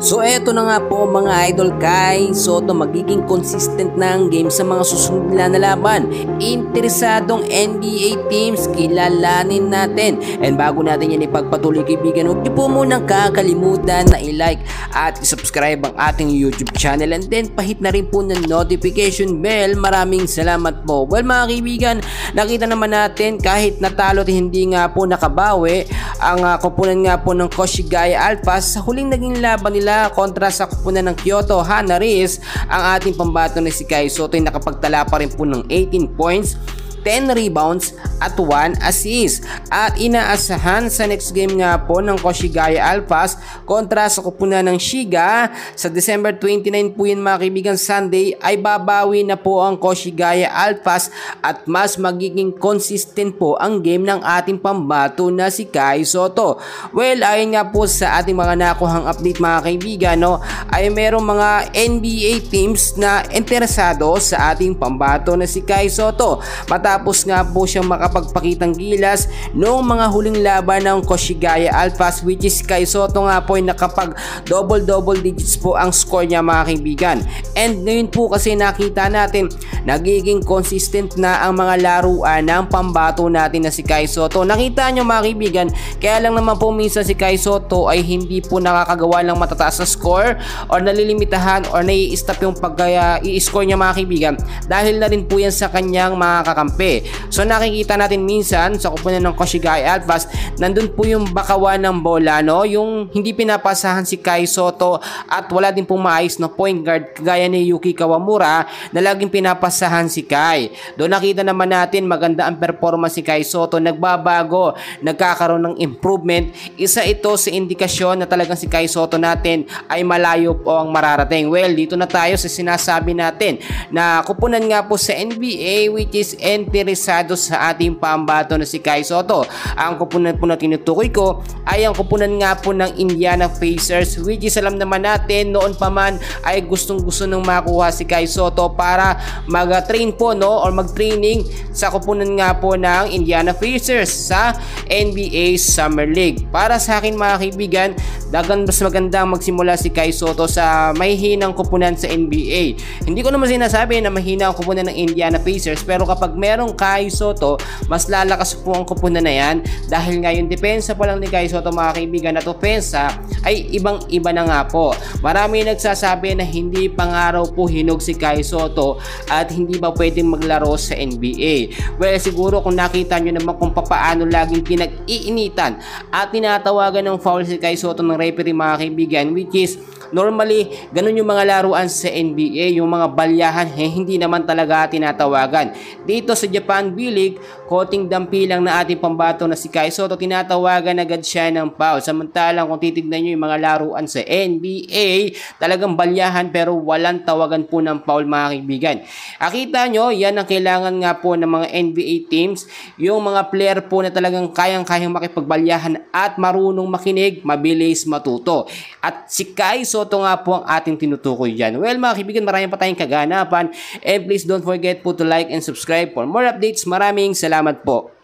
So eto na nga po mga idol, Kai Sotto magiging consistent na ang game sa mga susunod na laban. Interesadong NBA teams, kilalanin natin. And bago natin yan ipagpatuloy kaibigan, huwag niyo po munang kakalimutan na i-like at i-subscribe ang ating YouTube channel. And then pahit na rin po ng notification bell. Maraming salamat po. Well mga kaibigan, nakita naman natin kahit natalo at hindi nga po nakabawi ang koponan nga po ng Koshigaya Alphas sa huling naging laban nila kontra sa koponan ng Kyoto Hanaris. Ang ating pambato na si Kai Sotto ay nakapagtala pa rin po ng 18 points, 10 rebounds at 1 assist. At inaasahan sa next game nga po ng Koshigaya Alphas kontra sa koponan ng Shiga sa December 29 po yun mga kaibigan, Sunday, ay babawi na po ang Koshigaya Alphas at mas magiging consistent po ang game ng ating pambato na si Kai Sotto. Well, ayon nga po sa ating mga nakuhang update mga kaibigan, ay merong mga NBA teams na interesado sa ating pambato na si Kai Sotto. Matapos nga po siyang makapagpakitang gilas noong mga huling laban ng Koshigaya Alphas, which is Kai Sotto nga po ay nakapag double digits po ang score niya mga kaibigan. And ngayon po kasi nakita natin nagiging consistent na ang mga laruan ng pambato natin na si Kai Sotto. Nakita nyo mga kaibigan, kaya lang naman po minsan si Kai Sotto ay hindi po nakakagawa ng matataas na score or nalilimitahan or nai-stop yung pag-i-score niya mga kaibigan dahil na rin po yan sa kanyang mga kakampi. So nakikita natin minsan sa koponan ng Koshigaya Alphas, nandun po yung bakawan ng bola, yung hindi pinapasahan si Kai Sotto at wala din pong maayos na point guard kagaya ni Yuki Kawamura na laging pinapasahan si Kai. Doon nakita naman natin maganda ang performance si Kai Sotto, nagbabago, nagkakaroon ng improvement. Isa ito sa indikasyon na talagang si Kai Sotto natin ay malayo po ang mararating. Well, dito na tayo sa sinasabi natin na koponan nga po sa NBA which is interesado sa ating pambato na si Kai Sotto. Ang koponan po na tinutukoy ko ay ang koponan nga po ng Indiana Pacers, which is alam naman natin noon pa man ay gustong gusto nang makuha si Kai Sotto para mag-train po or mag-training sa koponan nga po ng Indiana Pacers sa NBA Summer League. Para sa akin mga kaibigan, mas magandang magsimula si Kai Sotto sa mahihinang koponan sa NBA. Hindi ko naman sinasabi na mahina ang koponan ng Indiana Pacers, pero kapag merong Kai Sotto, mas lalakas po ang koponan na yan dahil nga yung depensa pa lang ni Kai Sotto mga kaibigan at opensa ay ibang iba na nga po. Marami nagsasabi na hindi pangaraw po hinog si Kai Sotto at hindi ba pwedeng maglaro sa NBA. Well, siguro kung nakita nyo naman kung paano laging pinag-iinitan at tinatawagan ng foul si Kai Sotto ng referee mga kaibigan, which is normally ganun yung mga laruan sa NBA, yung mga balyahan hindi naman talaga tinatawagan. Dito sa Japan B-League, konting dampi lang na ating pambato na si Kai Sotto, tinatawagan agad siya ng foul. Samantalang kung titignan nyo yung mga laruan sa NBA, talagang balyahan pero walang tawagan po ng foul mga kaibigan. Akita nyo, yan ang kailangan nga po ng mga NBA teams, yung mga player po na talagang kayang-kayang makipagbalyahan at marunong makinig, mabilis matuto. At si Kai Sotto nga po ang ating tinutukoy dyan. Well mga kaibigan, marami pa tayong kaganapan and please don't forget po to like and subscribe for more updates. Maraming salamat po.